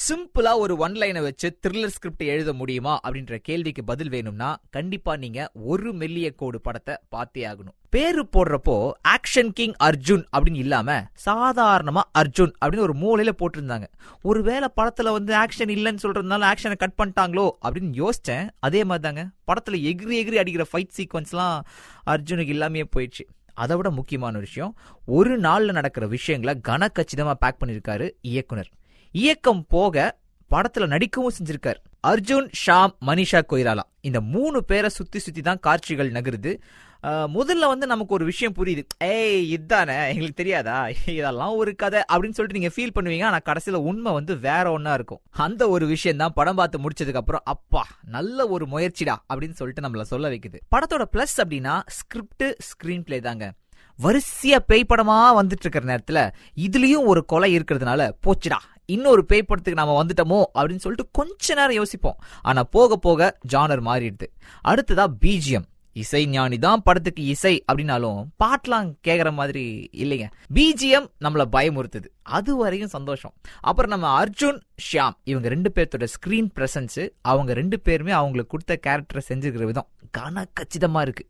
சிம்பிளா ஒரு ஒன் லைனை வச்சு த்ரில்லர் ஸ்கிரிப்ட் எழுத முடியுமா அப்படின்ற கேள்விக்கு பதில் வேணும்னா கண்டிப்பா நீங்க ஒரு மெல்லிய கோடு படத்தை பார்த்தே ஆகணும். பேரு போடுறப்போ ஆக்ஷன் கிங் அர்ஜுன் அப்படின்னு இல்லாம சாதாரணமா அர்ஜுன் அப்படின்னு ஒரு மூலையில போட்டிருந்தாங்க. ஒருவேளை படத்துல ஆக்ஷன் இல்லைன்னு சொல்றதுனால ஆக்ஷனை கட் பண்ணிட்டாங்களோ அப்படின்னு யோசிச்சேன். அதே மாதிரி தாங்க படத்துல எகிரி எகிரி அடிக்கிற ஃபைட் சீக்வன்ஸ்லாம் அர்ஜுனுக்கு இல்லாமே போயிடுச்சு. அதை விட முக்கியமான விஷயம், ஒரு நாள்ல நடக்கிற விஷயங்களை கனக்கச்சிதமா பேக் பண்ணிருக்காரு இயக்குனர். இயக்கம் போக படத்துல நடிக்கவும் செஞ்சிருக்காரு. அர்ஜுன், ஷாம், மனிஷா கொய்ராலா இந்த 3 பேரை சுத்தி சுத்தி தான் காட்சிகள் நகருது. முதல்ல நமக்கு ஒரு விஷயம் புரியுது, ஏய் இதுதானே எங்களுக்கு தெரியாதா, இதெல்லாம் ஒரு கதை அப்படின்னு சொல்லிட்டு நீங்க ஃபீல் பண்ணுவீங்க. ஆனா கடைசியில உண்மை வேற ஒன்னா இருக்கும். அந்த ஒரு விஷயம் தான் படம் பார்த்து முடிச்சதுக்கு அப்புறம் அப்பா நல்ல ஒரு முயற்சிடா அப்படின்னு சொல்லிட்டு நம்மள சொல்ல வைக்குது. படத்தோட பிளஸ் அப்படின்னா ஸ்கிரிப்ட், ஸ்கிரீன் பிளே தாங்க. வரிசையா பேய் படமா வந்துட்டு இருக்கிற நேரத்துல இதுலயும் ஒரு கொலை இருக்கிறதுனால போச்சுடா இன்னொரு பேய் படத்துக்கு நாம வந்துட்டோமோ அப்படின்னு சொல்லிட்டு கொஞ்ச நேரம் யோசிப்போம். ஆனா போக போக ஜானர் மாறிடுது. அடுத்ததா பிஜிஎம். இசை ஞானி தான் படத்துக்கு இசை அப்படின்னாலும் பாட்டெல்லாம் கேட்கற மாதிரி இல்லைங்க. பிஜிஎம் நம்மள பயமுறுத்துது, அது வரையும் சந்தோஷம். அப்புறம் நம்ம அர்ஜுன், ஷியாம் இவங்க 2 பேர்த்தோட ஸ்கிரீன் பிரசன்ஸ், அவங்க 2 பேருமே அவங்களுக்கு கொடுத்த கேரக்டரை செஞ்சுக்கிற விதம் கனக்கச்சிதமா இருக்கு.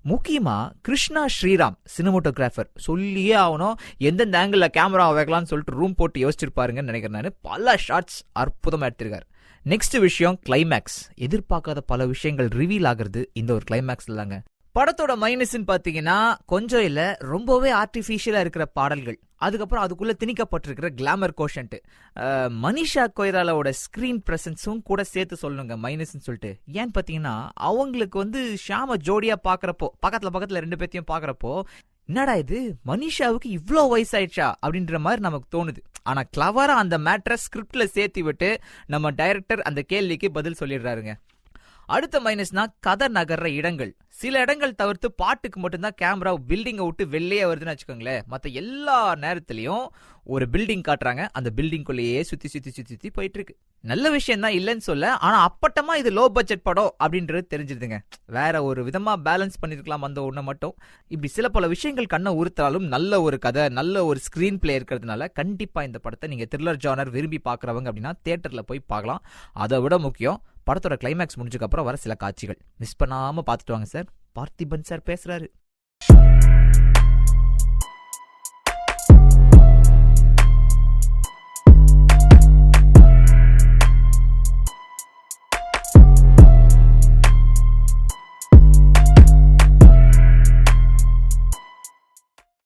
முக்கியமா கிருஷ்ணா ஸ்ரீராம் சினிமோட்டோகிராஃபர் சொல்லியே ஆகணும். எந்தெந்த ஆங்கிள் கேமரா வைக்கலாம்னு சொல்லிட்டு ரூம் போட்டு யோசிச்சிருப்பாருங்கன்னு நினைக்கிறேன் நான். பல ஷாட்ஸ் அற்புதமா எடுத்திருக்காரு. நெக்ஸ்ட் விஷயம் கிளைமேக்ஸ். எதிர்பார்க்காத பல விஷயங்கள் ரிவீல் ஆகுறது இந்த ஒரு கிளைமேக்ஸ்ல தாங்க. படத்தோட மைனஸ்ன்னு பாத்தீங்கன்னா கொஞ்சம் இல்ல ரொம்பவே ஆர்டிபிஷியலா இருக்கிற பாடல்கள், அதுக்கப்புறம் அதுக்குள்ள திணிக்கப்பட்டிருக்கிற கிளாமர் கோஷன்ட். மனிஷா கொய்ராலாவோட ஸ்கிரீன் பிரசன்ஸும் கூட சேர்த்து சொல்லணுங்க மைனஸ்ன்னு சொல்லிட்டு. ஏன்னு பாத்தீங்கன்னா அவங்களுக்கு ஷாம ஜோடியா பாக்குறப்போ பக்கத்துல 2 பேர்த்தையும் பாக்குறப்போ என்னடா இது மனிஷாவுக்கு இவ்ளோ வயசாயிடுச்சா அப்படின்ற மாதிரி நமக்கு தோணுது. ஆனா கிளவரா அந்த மேட்டரை ஸ்கிரிப்ட்ல சேர்த்து விட்டு நம்ம டைரக்டர் அந்த கேள்விக்கு பதில் சொல்லிடுறாருங்க. அடுத்த மைனஸ்னா கதை நகர்ற இடங்கள். சில இடங்கள் தவிர்த்து பாட்டுக்கு மட்டும்தான் கேமரா பில்டிங்கை விட்டு வெளியே வருதுன்னு வச்சுக்கோங்களேன். மற்ற எல்லா நேரத்திலையும் ஒரு பில்டிங் காட்டுறாங்க, அந்த பில்டிங்குள்ளேயே சுத்தி சுத்தி சுத்தி சுத்தி போயிட்டு இருக்கு. நல்ல விஷயம் தான் இல்லைன்னு சொல்ல, ஆனா அப்பட்டமா இது லோ பட்ஜெட் படம் அப்படின்றது தெரிஞ்சிருதுங்க. வேற ஒரு விதமா பேலன்ஸ் பண்ணிருக்கலாம் அந்த ஒண்ணு மட்டும். இப்படி சில பல விஷயங்கள் கண்ணை உறுத்தாலும் நல்ல ஒரு கதை, நல்ல ஒரு ஸ்கிரீன் பிளே இருக்கிறதுனால கண்டிப்பா இந்த படத்தை நீங்க த்ரில்லர் ஜானர் விரும்பி பாக்குறவங்க அப்படின்னா தியேட்டர்ல போய் பார்க்கலாம். அதை விட முக்கியம் படத்தோட கிளைமேக்ஸ் முடிஞ்சதுக்கு அப்புறம் வர சில காட்சிகள் மிஸ் பண்ணாம பார்த்துட்டு வாங்க சார். பார்த்திபன் சார் பேசுறாரு.